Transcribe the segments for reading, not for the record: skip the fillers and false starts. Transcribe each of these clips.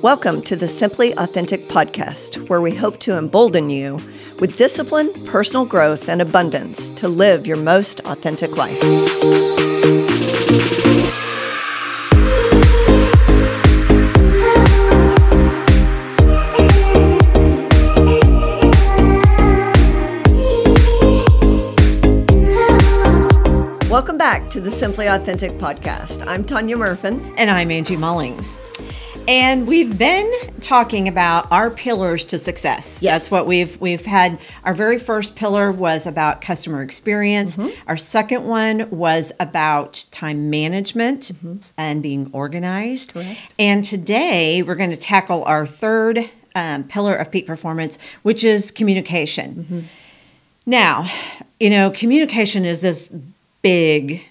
Welcome to the Simply Authentic podcast, where we hope to embolden you with discipline, personal growth, and abundance to live your most authentic life. Welcome back to the Simply Authentic podcast. I'm Tanya Murfin. And I'm Angie Mullings. And we've been talking about our pillars to success. Yes. That's what we've had. Our very first pillar was about customer experience. Our second one was about time management and being organized. Correct. And today we're going to tackle our third pillar of peak performance, which is communication. Now, communication is this big,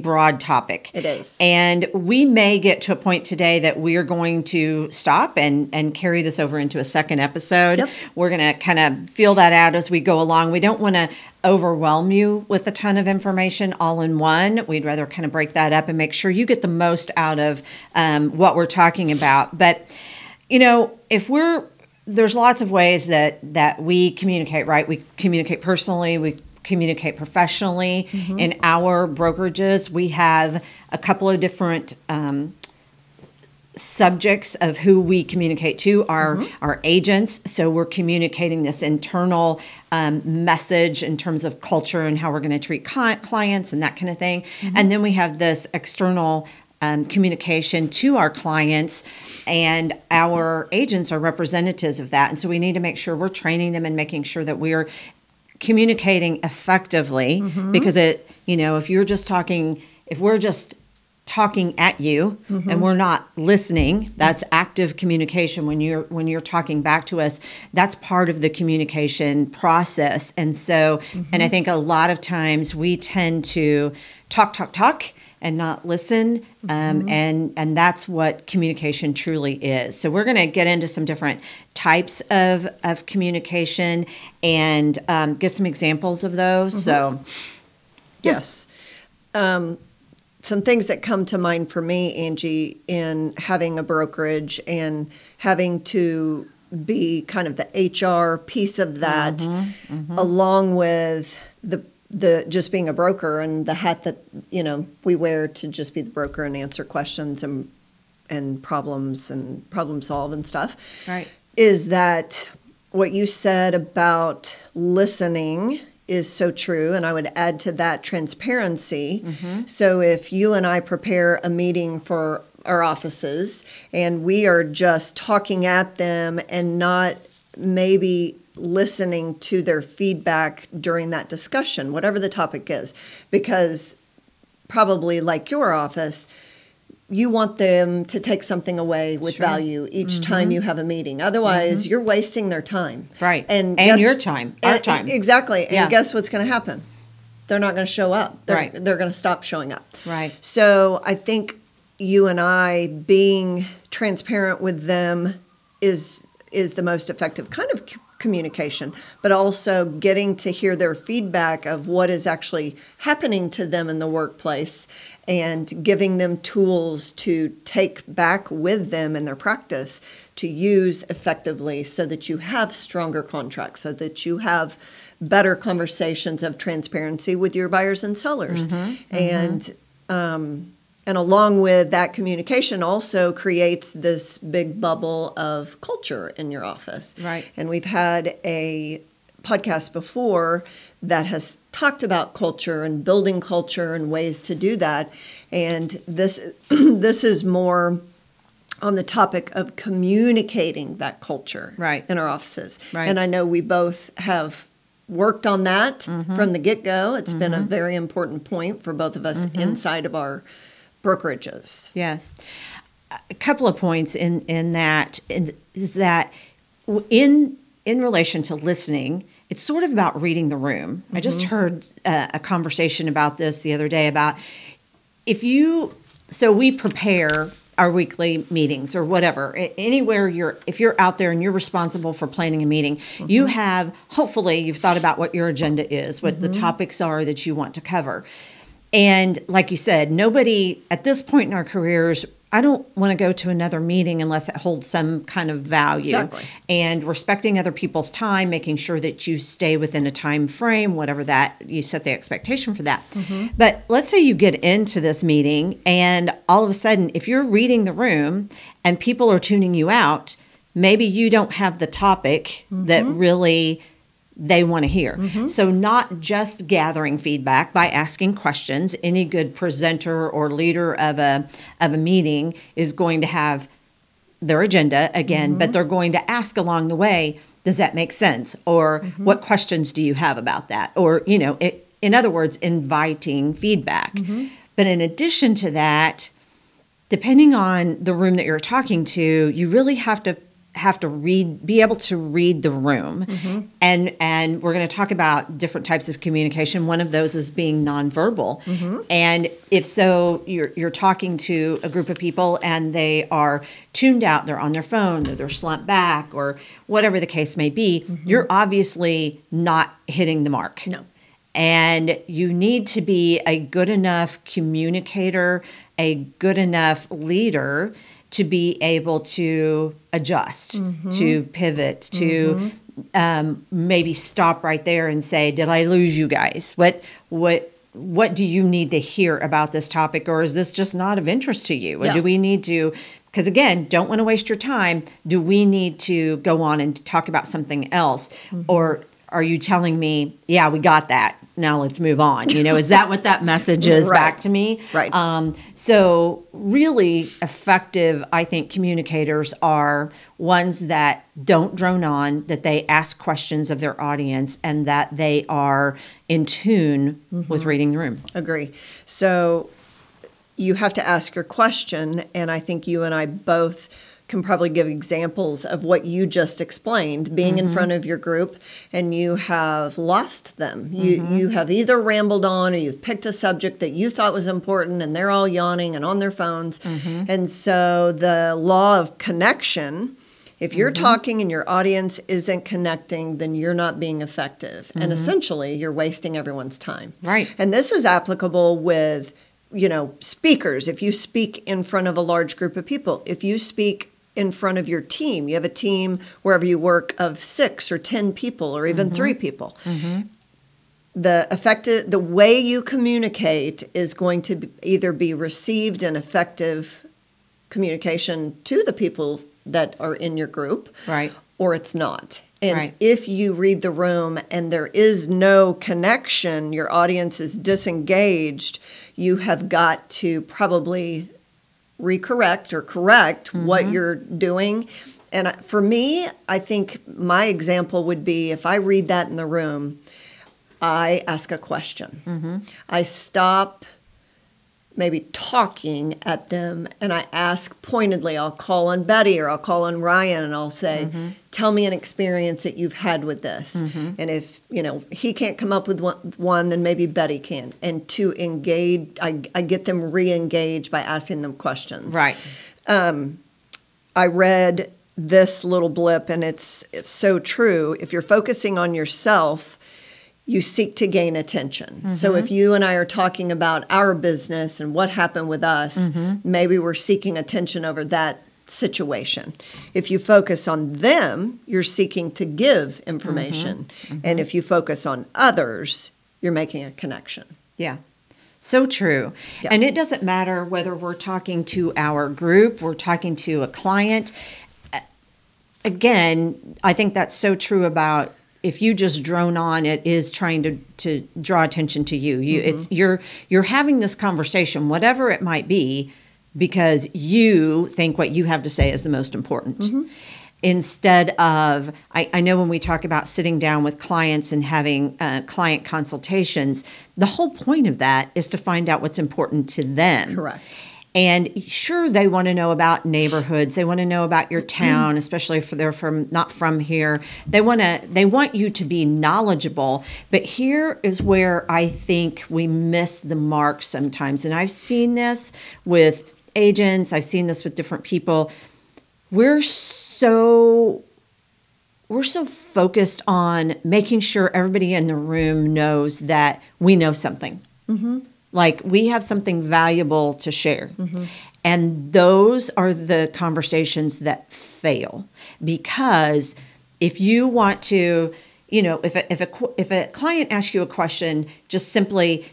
broad topic. It is. And we may get to a point today that we are going to stop and carry this over into a second episode. Yep. We're going to kind of feel that out as we go along. We don't want to overwhelm you with a ton of information all in one. We'd rather kind of break that up and make sure you get the most out of what we're talking about. But, there's lots of ways that we communicate, right? We communicate personally, we communicate professionally. In our brokerages, we have a couple of different subjects of who we communicate to, our agents. So we're communicating this internal message in terms of culture and how we're going to treat clients and that kind of thing. And then we have this external communication to our clients, and our agents are representatives of that. And so we need to make sure we're training them and making sure that we're communicating effectively, because if we're just talking at you and we're not listening, that's active communication. When you're talking back to us, that's part of the communication process. And so, and I think a lot of times we tend to talk and not listen, and that's what communication truly is. So we're going to get into some different types of communication and get some examples of those. So, Yes. Some things that come to mind for me, Angie, in having a brokerage and having to be kind of the HR piece of that, along with the just being a broker and the hat that we wear to just be the broker and answer questions and problem solve and stuff. Right. Is that what you said about listening is so true, and I would add to that transparency. So if you and I prepare a meeting for our offices and we are just talking at them and not maybe listening to their feedback during that discussion, whatever the topic is, because probably like your office, you want them to take something away with value each time you have a meeting. Otherwise, you're wasting their time. Right. And your time, our time. Exactly. And guess what's going to happen? They're not going to show up. They're going to stop showing up. Right. So I think you and I being transparent with them is the most effective kind of communication, but also getting to hear their feedback of what is actually happening to them in the workplace and giving them tools to take back with them in their practice to use effectively so that you have stronger contracts, so that you have better conversations of transparency with your buyers and sellers. And along with that communication also creates this big bubble of culture in your office. Right. And we've had a podcast before that has talked about culture and building culture and ways to do that. And this is more on the topic of communicating that culture in our offices. Right. And I know we both have worked on that from the get-go. It's been a very important point for both of us inside of our brokerages. Yes. A couple of points in that is that in relation to listening, it's sort of about reading the room. I just heard a conversation about this the other day about so we prepare our weekly meetings or whatever, anywhere if you're out there and you're responsible for planning a meeting, hopefully you've thought about what your agenda is, what the topics are that you want to cover. And like you said, nobody at this point in our careers I don't want to go to another meeting unless it holds some kind of value. Exactly. And respecting other people's time, making sure that you stay within a time frame, whatever that, you set the expectation for that. But let's say you get into this meeting and all of a sudden, if you're reading the room and people are tuning you out, maybe you don't have the topic that really they want to hear. So not just gathering feedback by asking questions. Any good presenter or leader of a meeting is going to have their agenda again, but they're going to ask along the way, does that make sense? Or what questions do you have about that? Or, in other words, inviting feedback. But in addition to that, depending on the room that you're talking to, you really have to be able to read the room. And we're going to talk about different types of communication. One of those is being nonverbal. And if so, you're talking to a group of people and they are tuned out, they're on their phone, or they're slumped back, or whatever the case may be, you're obviously not hitting the mark. No. And you need to be a good enough communicator, a good enough leader to be able to adjust, to pivot, to maybe stop right there and say, did I lose you guys? What do you need to hear about this topic? Or is this just not of interest to you? Or do we need to, because again, don't want to waste your time. Do we need to go on and talk about something else? Or are you telling me, yeah, we got that, now let's move on? Is that what that message is back to me? Right. So really effective, I think, communicators are ones that don't drone on, that they ask questions of their audience, and that they are in tune with reading the room. Agree. So you have to ask your question, and I think you and I both can probably give examples of what you just explained, being in front of your group and you have lost them. You have either rambled on or you've picked a subject that you thought was important and they're all yawning and on their phones. And so the law of connection, if you're talking and your audience isn't connecting, then you're not being effective. And essentially you're wasting everyone's time. Right. And this is applicable with, speakers. If you speak in front of a large group of people, if you speak in front of your team, you have a team wherever you work of 6 or 10 people or even 3 people. The way you communicate is going to either be received in effective communication to the people that are in your group, right, or it's not. And if you read the room and there is no connection, your audience is disengaged, you have got to probably recorrect or correct what you're doing. And for me, I think my example would be if I read that in the room, I ask a question. I stop maybe talking at them and I ask pointedly. I'll call on Betty or I'll call on Ryan and I'll say, tell me an experience that you've had with this. And if, he can't come up with one, then maybe Betty can. And to engage, I get them re-engaged by asking them questions. Right. I read this little blip and it's so true. If you're focusing on yourself, you seek to gain attention. So if you and I are talking about our business and what happened with us, maybe we're seeking attention over that situation. If you focus on them, you're seeking to give information. And if you focus on others, you're making a connection. Yeah. So true. Yeah. And it doesn't matter whether we're talking to our group, we're talking to a client. Again, I think that's so true about if you just drone on, it is trying to draw attention to you. You're having this conversation, whatever it might be, because you think what you have to say is the most important. Instead of, I know when we talk about sitting down with clients and having client consultations, the whole point of that is to find out what's important to them. Correct. And sure, they want to know about neighborhoods. They want to know about your town, especially if they're not from here. They want you to be knowledgeable. But here is where I think we miss the mark sometimes. And I've seen this with agents. I've seen this with different people. We're so focused on making sure everybody in the room knows that we know something. Like we have something valuable to share. And those are the conversations that fail, because if you want to, if a client asks you a question, just simply,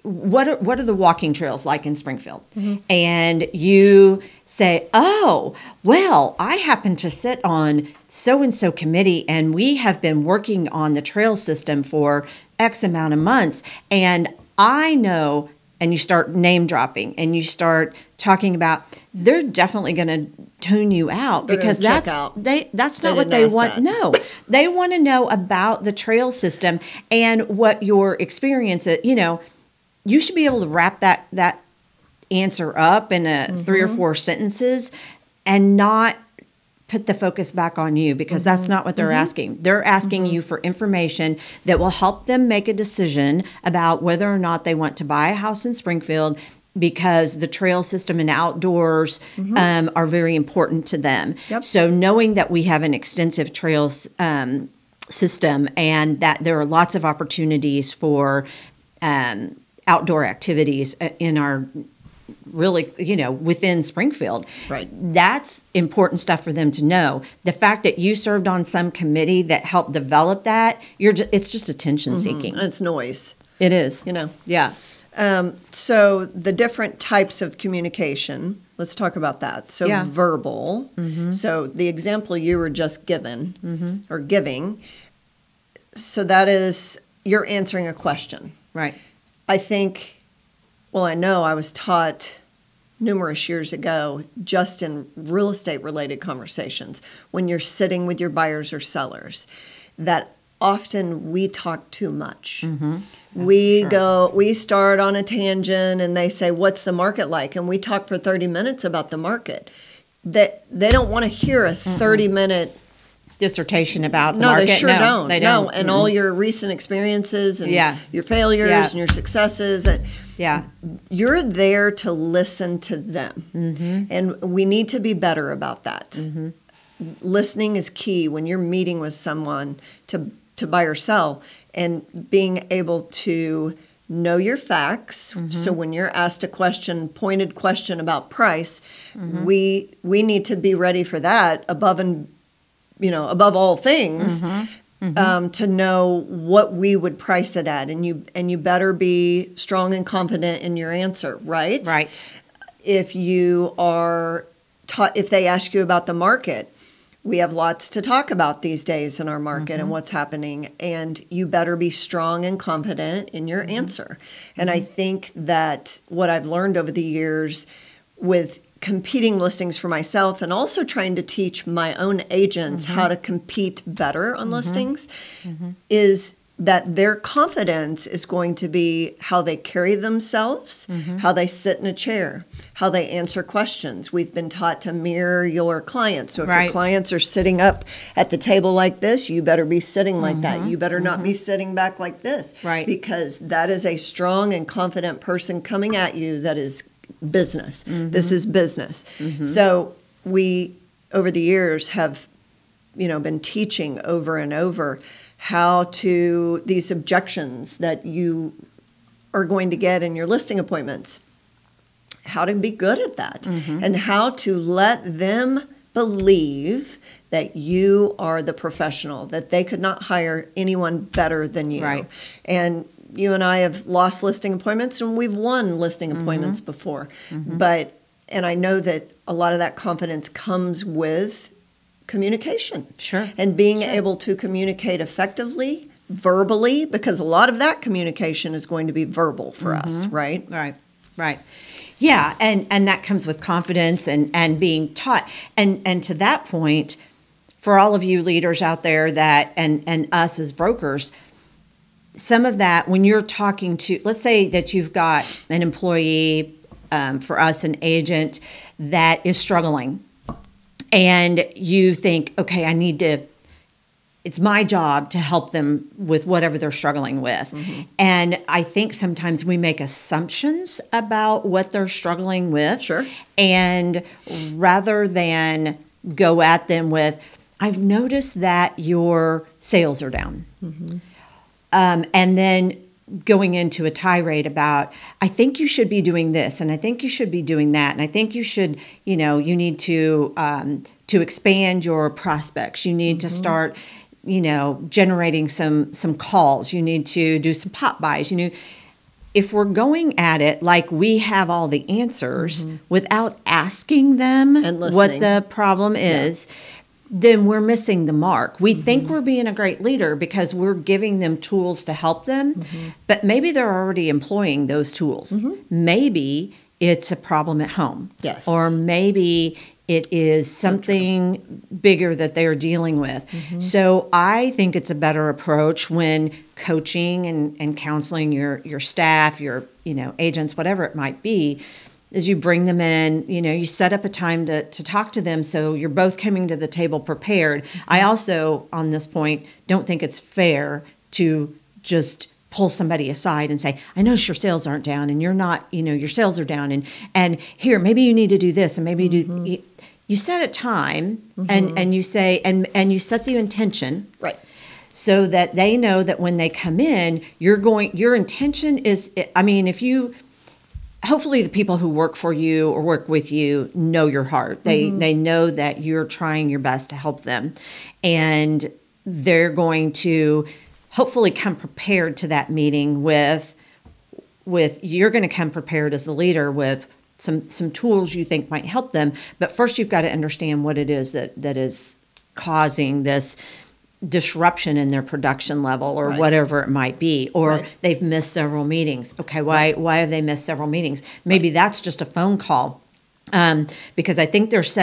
what are the walking trails like in Springfield? And you say, oh, well, I happen to sit on so-and-so committee, and we have been working on the trail system for X amount of months, and I know, and you start name dropping and you start talking about, they're definitely going to tune you out, because that's not what they want. No, they want to know about the trail system and what your experience is. You should be able to wrap that answer up in 3 or 4 sentences and not put the focus back on you, because that's not what they're asking. They're asking you for information that will help them make a decision about whether or not they want to buy a house in Springfield, because the trail system and outdoors are very important to them. Yep. So knowing that we have an extensive trails system, and that there are lots of opportunities for outdoor activities in our within Springfield. Right. That's important stuff for them to know. The fact that you served on some committee that helped develop that, it's just attention seeking. It's noise. It is. Yeah. So the different types of communication, let's talk about that. So verbal. So the example you were just given or giving, so that is you're answering a question. Right. I know I was taught numerous years ago, just in real estate related conversations, when you're sitting with your buyers or sellers, that often we talk too much. We start on a tangent and they say, what's the market like? And we talk for 30 minutes about the market. That they don't want to hear a 30-minute dissertation about the market. They sure don't. They don't. No, and all your recent experiences and your failures and your successes. You're there to listen to them. And we need to be better about that. Listening is key when you're meeting with someone to buy or sell, and being able to know your facts. So when you're asked a pointed question about price, we need to be ready for that above all things, to know what we would price it at, and you better be strong and confident in your answer, right? Right. If you are if they ask you about the market, we have lots to talk about these days in our market and what's happening, and you better be strong and confident in your answer. And I think that what I've learned over the years with competing listings for myself, and also trying to teach my own agents how to compete better on listings, is that their confidence is going to be how they carry themselves, how they sit in a chair, how they answer questions. We've been taught to mirror your clients. So if your clients are sitting up at the table like this, you better be sitting like that. You better not be sitting back like this. Right. Because that is a strong and confident person coming at you that is business. This is business. So we, over the years, have been teaching over and over how to, these objections that you are going to get in your listing appointments, how to be good at that, and how to let them believe that you are the professional, that they could not hire anyone better than you. Right. And you and I have lost listing appointments, and we've won listing appointments before. And I know that a lot of that confidence comes with communication. Sure. And being able to communicate effectively, verbally, because a lot of that communication is going to be verbal for us, right? Right. Yeah, and that comes with confidence and being taught. And to that point, for all of you leaders out there that and us as brokers, some of that, when you're talking to, let's say that you've got an employee, for us, an agent that is struggling, and you think, okay, it's my job to help them with whatever they're struggling with. And I think sometimes we make assumptions about what they're struggling with. Sure. And rather than go at them with, I've noticed that your sales are down. And then going into a tirade about, I think you should be doing this, and I think you should be doing that, and I think you should, you need to expand your prospects. You need to start, generating some calls. You need to do some pop buys. If we're going at it like we have all the answers without asking them And what listening. the problem is, then we're missing the mark. We think we're being a great leader because we're giving them tools to help them, but maybe they're already employing those tools. Maybe it's a problem at home. Yes. Or maybe it is something bigger that they're dealing with. So I think it's a better approach when coaching and counseling your staff, your agents, whatever it might be, is you bring them in, you set up a time to talk to them so you're both coming to the table prepared. I also, on this point, don't think it's fair to just pull somebody aside and say, I notice your sales aren't down and you're not, your sales are down and here, maybe you need to do this and maybe you do. You set a time and you say, and you set the intention. Right. So that they know that when they come in, your intention is, hopefully the people who work for you or work with you know your heart. They know that you're trying your best to help them. And they're going to hopefully come prepared to that meeting with you're going to come prepared as the leader with some tools you think might help them. But first you've got to understand what it is that is causing this disruption in their production level or whatever it might be, or they've missed several meetings. Okay, why have they missed several meetings? Maybe that's just a phone call, because I think there's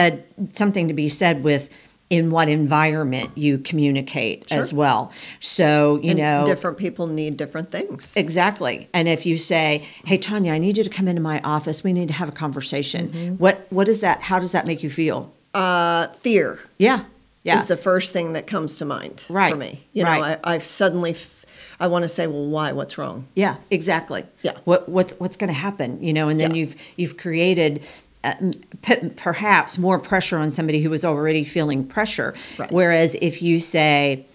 something to be said with in what environment you communicate as well. So, different people need different things. Exactly. And if you say, hey, Tanya, I need you to come into my office. We need to have a conversation. What is that? How does that make you feel? Fear. Yeah. Is the first thing that comes to mind for me. I've suddenly, I want to say, well, why? What's wrong? Yeah, exactly. Yeah. What's going to happen? And then you've created perhaps more pressure on somebody who was already feeling pressure. Right. Whereas if you say,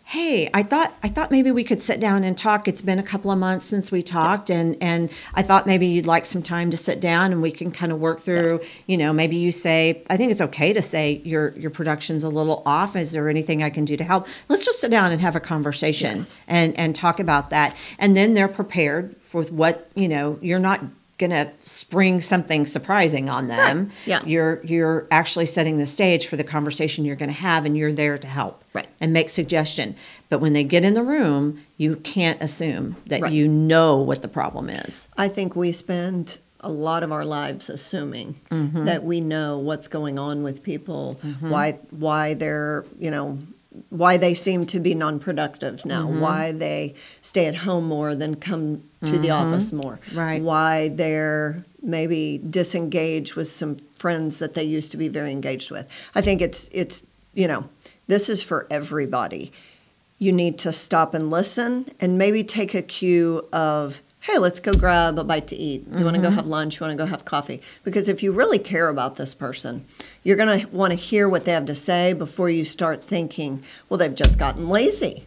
hey, I thought maybe we could sit down and talk. It's been a couple of months since we talked, and I thought maybe you'd like some time to sit down and we can kind of work through, maybe you say, I think it's okay to say your production's a little off. Is there anything I can do to help? Let's just sit down and have a conversation and talk about that. And then they're prepared for what, you're not going to spring something surprising on them. Yeah. You're actually setting the stage for the conversation you're going to have, and you're there to help and make suggestion. But when they get in the room, you can't assume that you know what the problem is. I think we spend a lot of our lives assuming that we know what's going on with people, why they're, why they seem to be non-productive now, why they stay at home more than come to the office more, why they're maybe disengaged with some friends that they used to be very engaged with. I think it's this is for everybody. You need to stop and listen and maybe take a cue of, hey, let's go grab a bite to eat. You want to go have lunch? You want to go have coffee? Because if you really care about this person, you're going to want to hear what they have to say before you start thinking, well, they've just gotten lazy.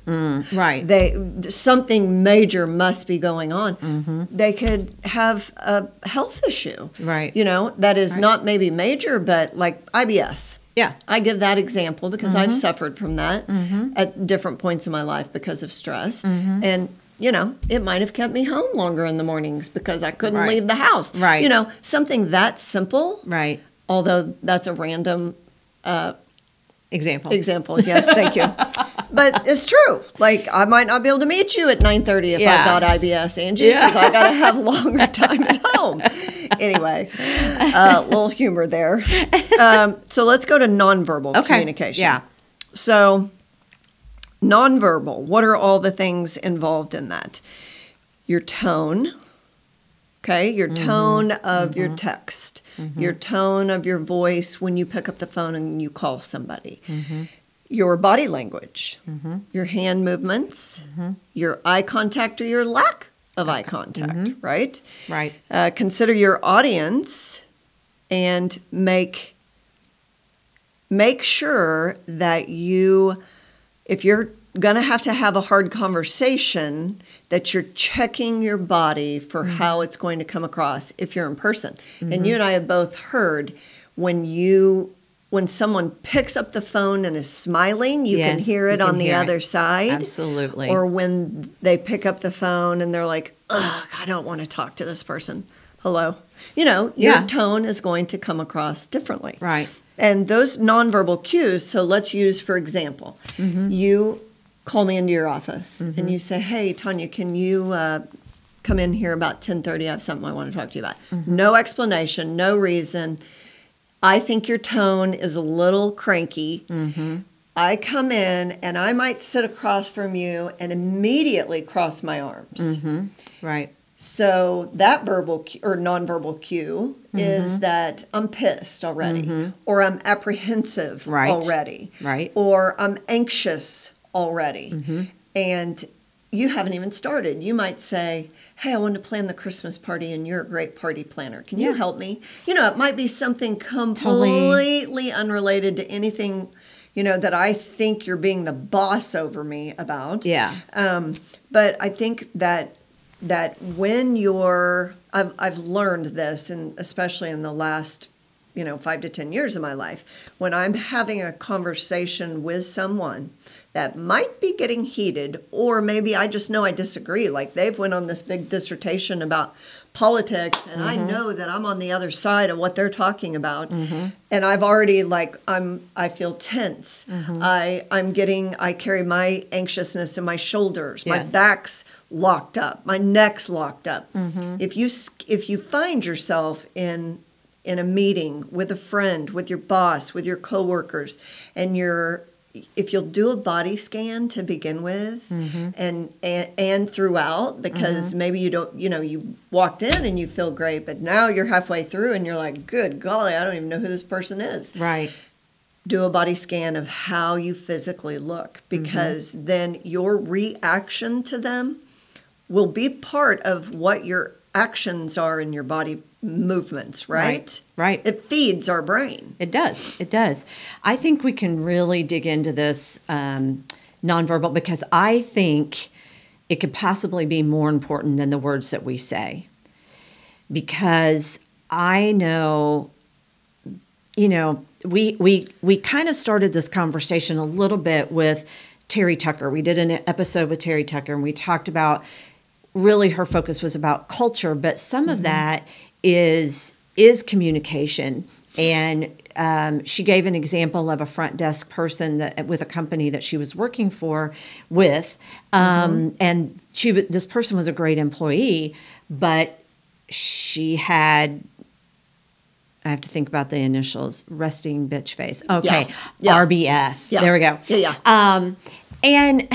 Something major must be going on. They could have a health issue. That is not maybe major, but like IBS. Yeah. I give that example because I've suffered from that at different points in my life because of stress. And it might have kept me home longer in the mornings because I couldn't leave the house. Something that simple. Although that's a random example. Yes, thank you. But it's true. Like, I might not be able to meet you at 9:30 if I've got IBS, Angie, because I got to have longer time at home. Anyway, a little humor there. So let's go to nonverbal communication. So nonverbal, what are all the things involved in that? Your tone, your tone of your text, your tone of your voice when you pick up the phone and you call somebody, your body language, your hand movements, your eye contact or your lack of eye contact, right? Consider your audience and make sure that you, if you're going to have a hard conversation, that you're checking your body for how it's going to come across if you're in person. And you and I have both heard when someone picks up the phone and is smiling, you can hear it on the other side. Absolutely. Or when they pick up the phone and they're like, ugh, I don't want to talk to this person. Hello. Your tone is going to come across differently. Right. And those nonverbal cues, so let's use, for example, you call me into your office and you say, hey, Tanya, can you come in here about 10:30? I have something I want to talk to you about. No explanation, no reason. I think your tone is a little cranky. I come in and I might sit across from you and immediately cross my arms. Right. So that verbal or nonverbal cue is that I'm pissed already, or I'm apprehensive already, or I'm anxious already, and you haven't even started. You might say, hey, I want to plan the Christmas party and you're a great party planner. Can you help me? It might be something completely unrelated to anything, that I think you're being the boss over me about. Yeah. But I think that when I've learned this, and especially in the last 5 to 10 years of my life, when I'm having a conversation with someone that might be getting heated, or maybe I just know I disagree, like they've went on this big dissertation about politics, and I know that I'm on the other side of what they're talking about, and I've already I feel tense. I carry my anxiousness in my shoulders, my back's locked up, my neck's locked up. If you find yourself in a meeting with a friend, with your boss, with your coworkers, and if you'll do a body scan to begin with, and throughout, because maybe you don't, you walked in and you feel great, but now you're halfway through and you're like, good golly, I don't even know who this person is. Right. Do a body scan of how you physically look, because then your reaction to them will be part of what your actions are in your body movements, right? Right. It feeds our brain. It does. It does. I think we can really dig into this nonverbal, because I think it could possibly be more important than the words that we say. Because I know, we kind of started this conversation a little bit with Terry Tucker. We did an episode with Terry Tucker, and we talked about, really her focus was about culture, but some of that is communication. And she gave an example of a front desk person with a company that she was working with, and this person was a great employee, but she had, I have to think about the initials, resting bitch face. Okay, RBF. Yeah. There we go. Yeah. And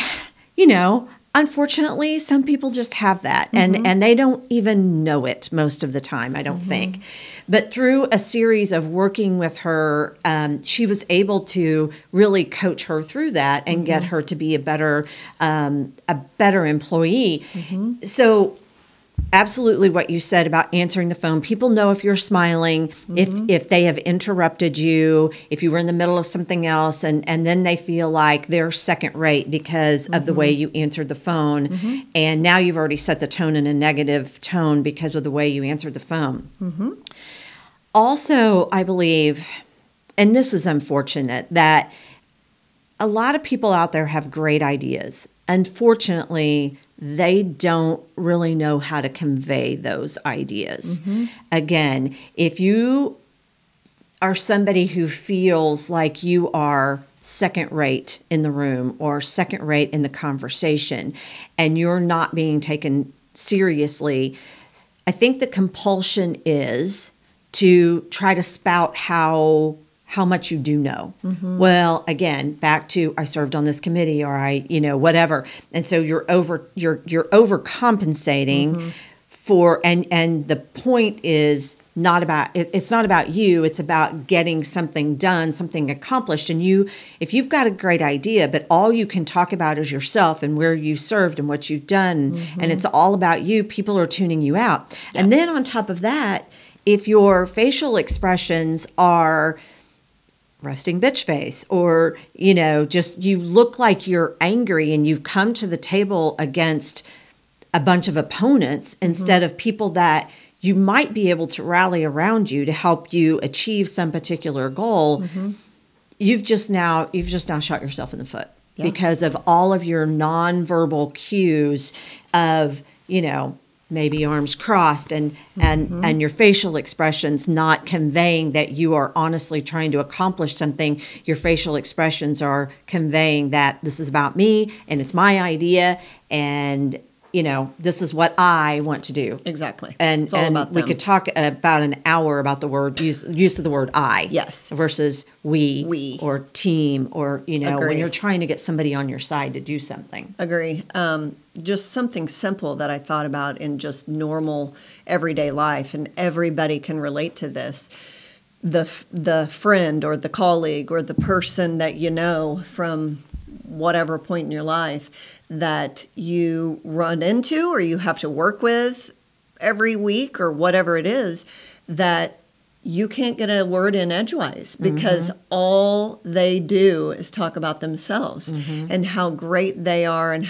unfortunately, some people just have that, and they don't even know it most of the time, I don't think. But through a series of working with her, she was able to really coach her through that and get her to be a better employee. So absolutely what you said about answering the phone. People know if you're smiling, if they have interrupted you, if you were in the middle of something else, and then they feel like they're second rate because of the way you answered the phone. And now you've already set the tone in a negative tone because of the way you answered the phone. Also, I believe, and this is unfortunate, that a lot of people out there have great ideas. Unfortunately, they don't really know how to convey those ideas. Again, if you are somebody who feels like you are second rate in the room or second rate in the conversation, and you're not being taken seriously, I think the compulsion is to try to spout how much you do know. Well, again, back to I served on this committee, or I, whatever. And so you're overcompensating for, and the point is not about, it's not about you, it's about getting something done, something accomplished. And if you've got a great idea, but all you can talk about is yourself and where you served and what you've done, and it's all about you, people are tuning you out. And then on top of that, if your facial expressions are resting bitch face, or, just you look like you're angry and you've come to the table against a bunch of opponents instead of people that you might be able to rally around you to help you achieve some particular goal. You've just now shot yourself in the foot because of all of your nonverbal cues of, maybe arms crossed and your facial expressions not conveying that you are honestly trying to accomplish something. Your facial expressions are conveying that this is about me and it's my idea, and this is what I want to do. Exactly. And it's all about we them. could talk about an hour about the word use of the word I. Yes. Versus we or team, or when Agree. you're trying to get somebody on your side to do something. Agree. Just something simple that I thought about in just normal everyday life, and everybody can relate to this. The friend or the colleague or the person that you know from whatever point in your life that you run into or you have to work with every week or whatever it is, that you can't get a word in edgewise because all they do is talk about themselves and how great they are, and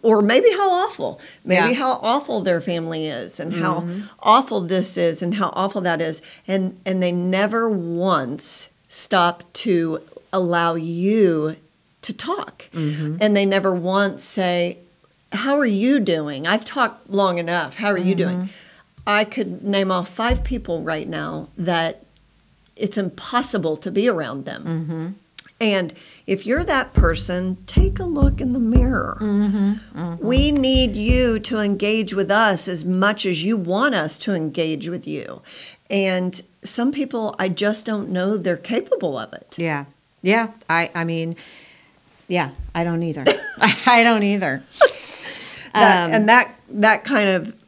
or maybe how awful their family is, and how awful this is and how awful that is. And they never once stop to allow you to talk. And they never once say, how are you doing? I've talked long enough. How are you doing? I could name off 5 people right now that it's impossible to be around them. And if you're that person, take a look in the mirror. We need you to engage with us as much as you want us to engage with you. And some people, I just don't know they're capable of it. Yeah. I mean, I don't either. I don't either.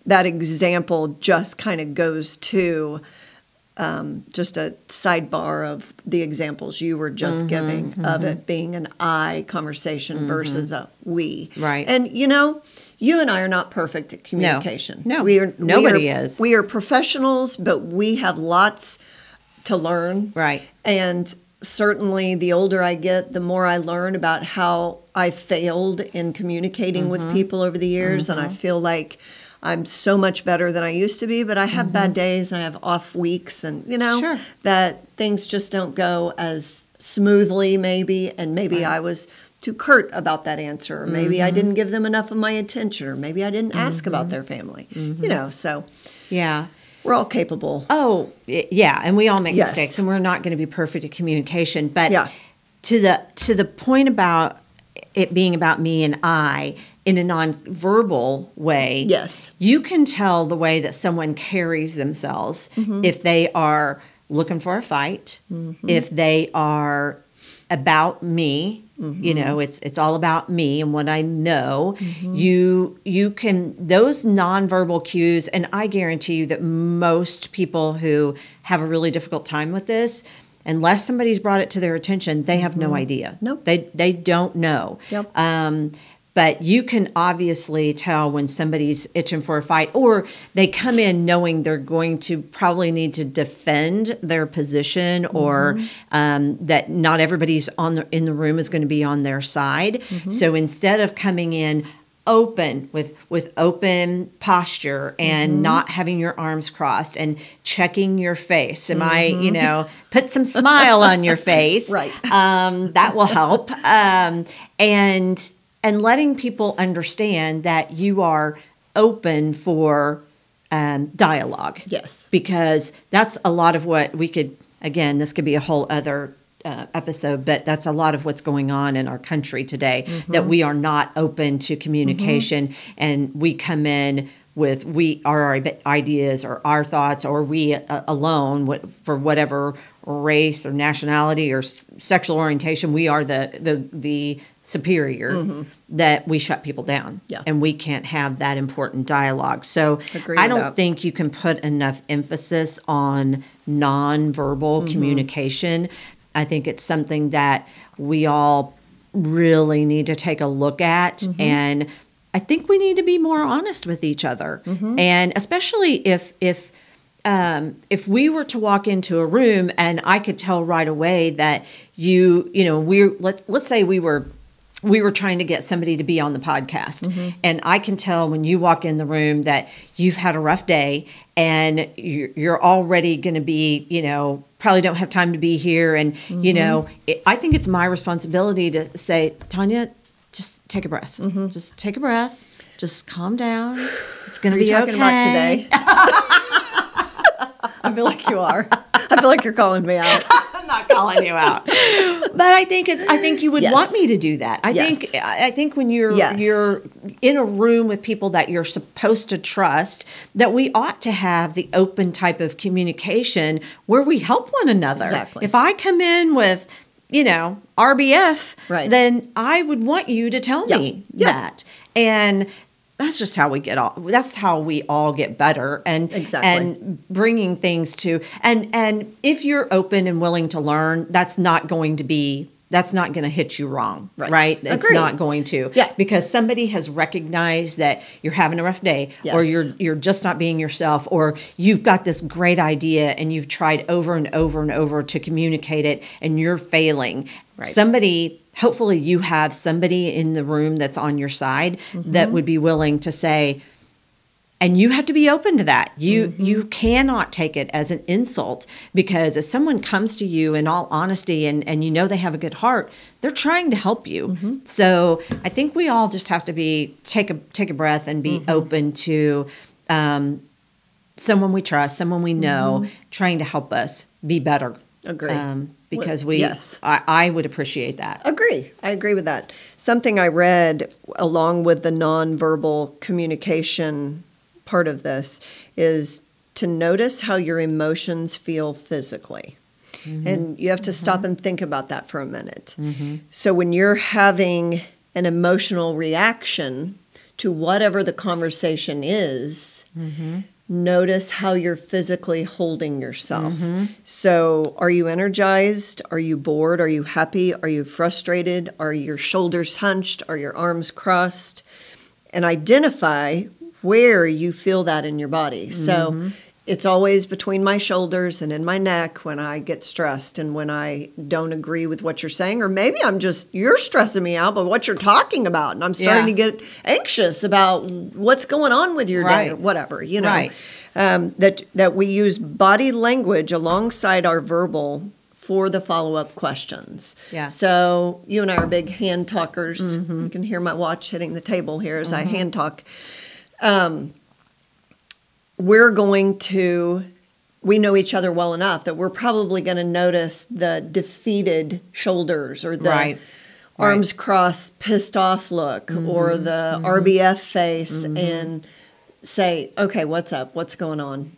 That example just kind of goes to just a sidebar of the examples you were just giving of it being an I conversation versus a we. Right. And you and I are not perfect at communication. No. Nobody is. We are professionals, but we have lots to learn. Right. And certainly the older I get, the more I learn about how I failed in communicating with people over the years. And I feel like I'm so much better than I used to be, but I have bad days and I have off weeks, and that things just don't go as smoothly maybe. And maybe I was too curt about that answer, or maybe I didn't give them enough of my attention, or maybe I didn't ask about their family, so. Yeah. We're all capable. Oh, yeah, and we all make mistakes, and we're not going to be perfect at communication. But to the point about it being about me and I in a nonverbal way, you can tell the way that someone carries themselves if they are looking for a fight, if they are about me. It's all about me and what I know. You can, those nonverbal cues, and I guarantee you that most people who have a really difficult time with this, unless somebody's brought it to their attention, they have no idea. Nope. They don't know. Yep. But you can obviously tell when somebody's itching for a fight, or they come in knowing they're going to probably need to defend their position, or that not everybody's in the room is going to be on their side. So instead of coming in open with open posture and not having your arms crossed and checking your face, am I, put some smile on your face, right? That will help, and letting people understand that you are open for dialogue. Yes. Because that's a lot of what we could, again, this could be a whole other episode, but that's a lot of what's going on in our country today, that we are not open to communication, and we come in with our ideas or our thoughts, or we alone, for whatever race or nationality or sexual orientation, we are the superior, that we shut people down. Yeah. And we can't have that important dialogue. So I don't think you can put enough emphasis on nonverbal communication. I think it's something that we all really need to take a look at, and I think we need to be more honest with each other. And especially if if we were to walk into a room and I could tell right away that let's say we were trying to get somebody to be on the podcast, and I can tell when you walk in the room that you've had a rough day and you're already going to be, probably don't have time to be here. And, I think it's my responsibility to say, Tanya, just take a breath. Just take a breath. Just calm down. It's going to be okay. Are you talking about today? I feel like you are. I feel like you're calling me out. I'm not calling you out, but I think you would want me to do that. I think when you're in a room with people that you're supposed to trust, that we ought to have the open type of communication where we help one another. Exactly. If I come in with RBF, then I would want you to tell me that. And that's just how that's how we all get better. And bringing things to, and if you're open and willing to learn, that's not going to hit you wrong, right? It's not going to, because somebody has recognized that you're having a rough day, or you're just not being yourself, or you've got this great idea and you've tried over and over and over to communicate it and you're failing. Hopefully you have somebody in the room that's on your side that would be willing to say, and you have to be open to that. You cannot take it as an insult, because if someone comes to you in all honesty and they have a good heart, they're trying to help you. So I think we all just have to take a breath and be open to someone we trust, someone we know, trying to help us be better. Agree. Because I would appreciate that. Agree. I agree with that. Something I read along with the nonverbal communication part of this is to notice how your emotions feel physically. And you have to stop and think about that for a minute. So when you're having an emotional reaction to whatever the conversation is, notice how you're physically holding yourself. So are you energized? Are you bored? Are you happy? Are you frustrated? Are your shoulders hunched? Are your arms crossed? And identify where you feel that in your body. So it's always between my shoulders and in my neck when I get stressed and when I don't agree with what you're saying. Or maybe you're stressing me out by what you're talking about, and I'm starting to get anxious about what's going on with your day or whatever, that we use body language alongside our verbal for the follow-up questions. So you and I are big hand talkers. You can hear my watch hitting the table here as I hand talk. We know each other well enough that we're probably going to notice the defeated shoulders or the arms crossed, pissed off look or the RBF face and say, okay, what's up? What's going on?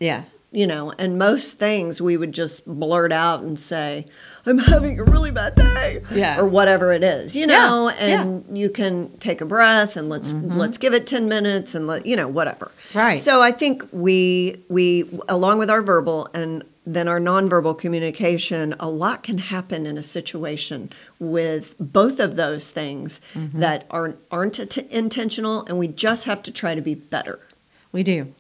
And most things we would just blurt out and say, I'm having a really bad day, or whatever it is, and you can take a breath and let's give it 10 minutes and whatever. So I think we along with our verbal and then our nonverbal communication, a lot can happen in a situation with both of those things that aren't intentional, and we just have to try to be better. We do.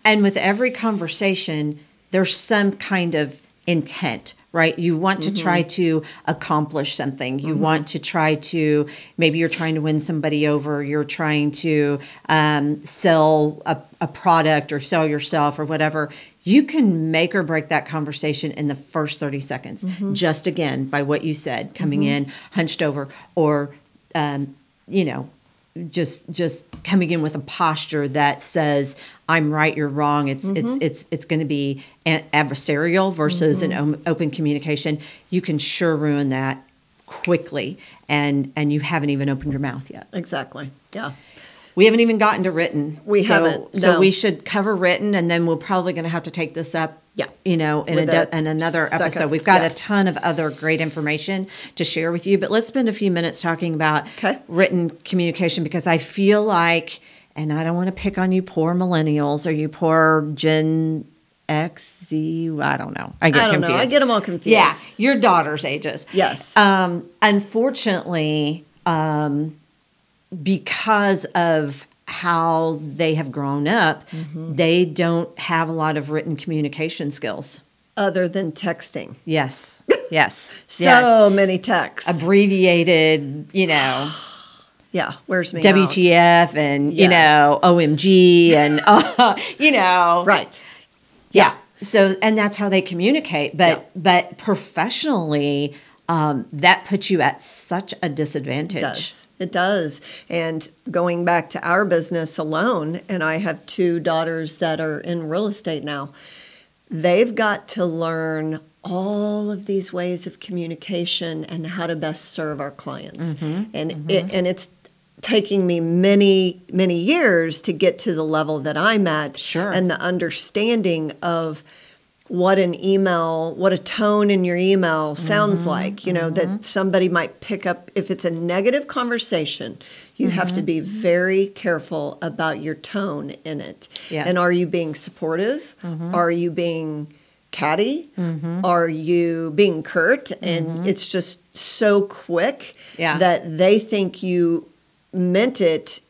And with every conversation, there's some kind of intent, right? You want to try to accomplish something. You want to try to, maybe you're trying to win somebody over. You're trying to sell a product or sell yourself or whatever. You can make or break that conversation in the first 30 seconds. Just again, by what you said, coming in, hunched over, or, just coming in with a posture that says, I'm right, you're wrong. It's going to be adversarial versus an open communication. You can sure ruin that quickly, and you haven't even opened your mouth yet. Exactly. Yeah. We haven't even gotten to written. We haven't. No. So we should cover written, and then we're probably going to have to take this up. In another episode. We've got a ton of other great information to share with you, but let's spend a few minutes talking about written communication, because I feel like, and I don't want to pick on you poor millennials or you poor Gen X, Z, I don't know. I get confused. I get them all confused. Yeah, your daughter's ages. Yes. Unfortunately, because of how they have grown up, they don't have a lot of written communication skills. Other than texting. Yes. Yes. So many texts. Abbreviated, Yeah, where's me WTF and, OMG and, Right. Yeah. So, and that's how they communicate. But professionally, that puts you at such a disadvantage. It does. And going back to our business alone, and I have 2 daughters that are in real estate now, they've got to learn all of these ways of communication and how to best serve our clients. And it's taking me many, many years to get to the level that I'm at. Sure. And the understanding of what a tone in your email sounds like, that somebody might pick up. If it's a negative conversation, you have to be very careful about your tone in it. Yes. And are you being supportive? Are you being catty? Are you being curt? And it's just so quick that they think you meant it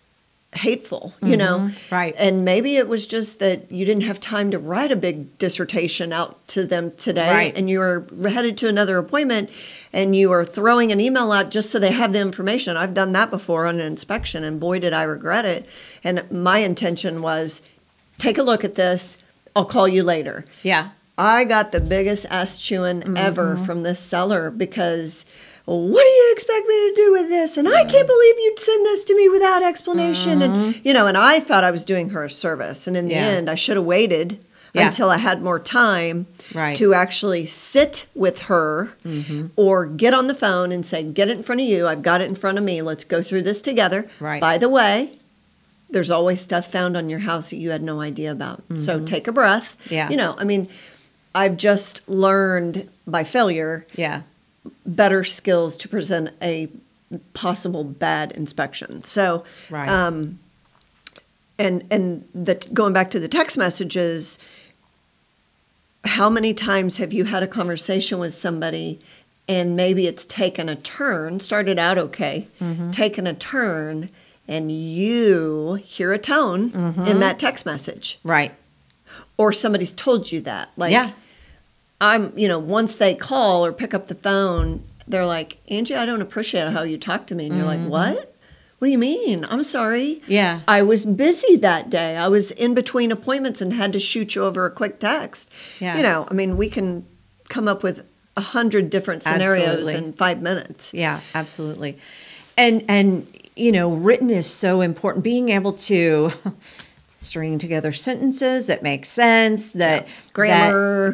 hateful, Right. And maybe it was just that you didn't have time to write a big dissertation out to them today, Right. and you were headed to another appointment, and you are throwing an email out just so they have the information. I've done that before on an inspection, and boy, did I regret it. And my intention was, take a look at this. I'll call you later. Yeah. I got the biggest ass chewing ever from this seller because, what do you expect me to do with this? And I can't believe you'd send this to me without explanation. And, and I thought I was doing her a service. And in the end, I should have waited until I had more time to actually sit with her or get on the phone and say, get it in front of you. I've got it in front of me. Let's go through this together. Right. By the way, there's always stuff found on your house that you had no idea about. So take a breath. Yeah. I've just learned by failure better skills to present a possible bad inspection. So, and going back to the text messages, how many times have you had a conversation with somebody and maybe it's taken a turn, started out okay, taken a turn, and you hear a tone in that text message. Right. Or somebody's told you that. Once they call or pick up the phone, they're like, Angie, I don't appreciate how you talk to me. And you're like, what? What do you mean? I'm sorry. Yeah. I was busy that day. I was in between appointments and had to shoot you over a quick text. Yeah. We can come up with 100 different scenarios in 5 minutes. Yeah, absolutely. And written is so important. Being able to string together sentences that make sense, grammar.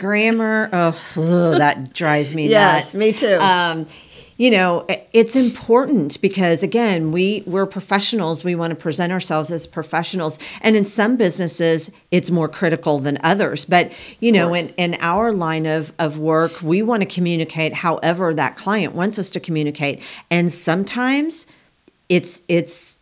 That drives me nuts. Yes, me too. It's important because, again, we're professionals. We want to present ourselves as professionals. And in some businesses, it's more critical than others. But, in our line of work, we want to communicate however that client wants us to communicate. And sometimes it's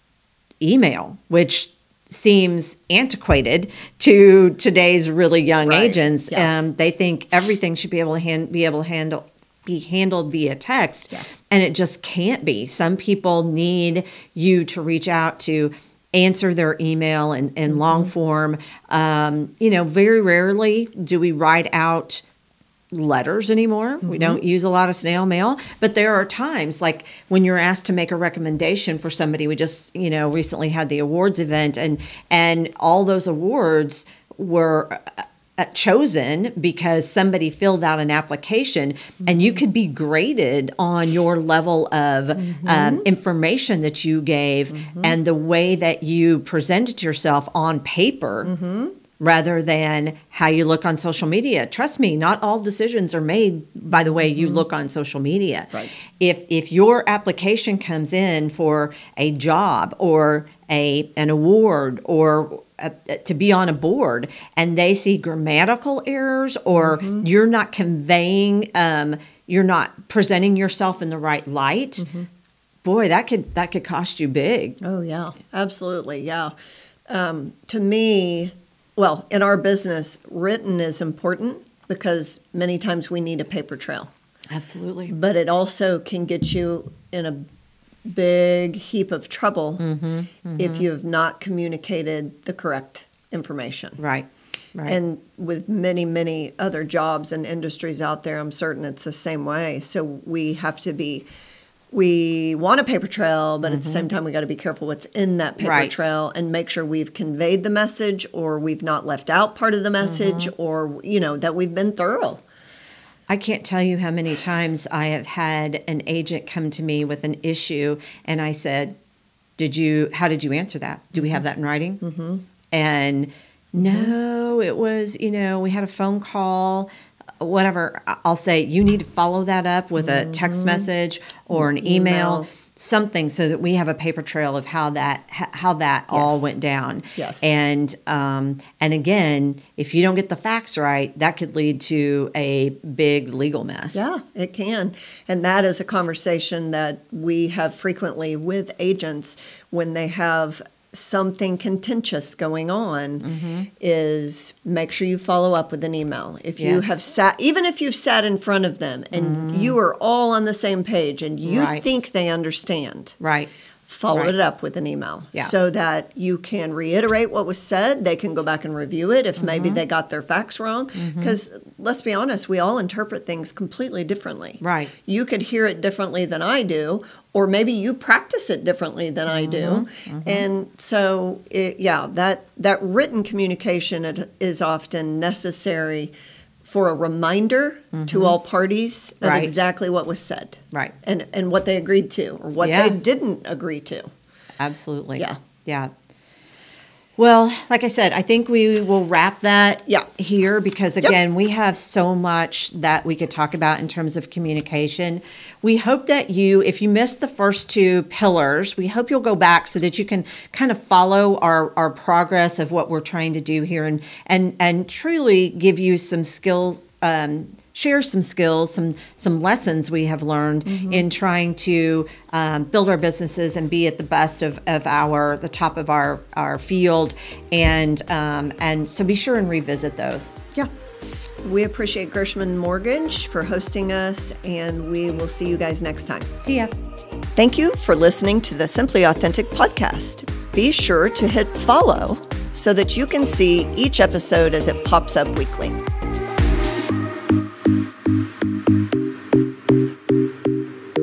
email, which seems antiquated to today's really young agents. They think everything should be able to be handled via text, and it just can't be. Some people need you to reach out to answer their email in long form. Very rarely do we write out letters anymore. We don't use a lot of snail mail, but there are times like when you're asked to make a recommendation for somebody. We just, recently had the awards event, and all those awards were chosen because somebody filled out an application, and you could be graded on your level of information that you gave and the way that you presented yourself on paper. Rather than how you look on social media. Trust me, not all decisions are made by the way you look on social media. Right. If your application comes in for a job or an award or to be on a board, and they see grammatical errors or you're not conveying, you're not presenting yourself in the right light, boy, that could cost you big. Oh yeah, absolutely, yeah. To me. Well, in our business, written is important because many times we need a paper trail. Absolutely. But it also can get you in a big heap of trouble if you have not communicated the correct information. Right. Right. And with many, many other jobs and industries out there, I'm certain it's the same way. So we have to be, we want a paper trail, but at the same time, we got to be careful what's in that paper trail and make sure we've conveyed the message, or we've not left out part of the message, or, you know, that we've been thorough. I can't tell you how many times I have had an agent come to me with an issue, and I said, how did you answer that? Do we have that in writing? And no, it was, you know, we had a phone call, whatever. I'll say, you need to follow that up with a text message or an email, something, so that we have a paper trail of how that all went down. Yes. And again, if you don't get the facts right, that could lead to a big legal mess. Yeah, it can. And that is a conversation that we have frequently with agents when they have something contentious going on, is make sure you follow up with an email. If you have sat, even if you've sat in front of them and you are all on the same page and you think they understand, follow it up with an email so that you can reiterate what was said. They can go back and review it if maybe they got their facts wrong. Because let's be honest, we all interpret things completely differently. Right. You could hear it differently than I do, or maybe you practice it differently than I do. And so, that written communication is often necessary for a reminder to all parties of exactly what was said. Right. And what they agreed to, or what they didn't agree to. Absolutely. Yeah. Yeah. Well, like I said, I think we will wrap that here, because, again, we have so much that we could talk about in terms of communication. We hope that if you missed the first two pillars, we hope you'll go back so that you can kind of follow our progress of what we're trying to do here, and truly give you some skills, share some skills, some lessons we have learned in trying to build our businesses and be at the best of the top of our field, and so be sure and revisit those. Yeah. We appreciate Gershman Mortgage for hosting us, and we will see you guys next time. See ya. Thank you for listening to the Simply Authentic podcast. Be sure to hit follow so that you can see each episode as it pops up weekly.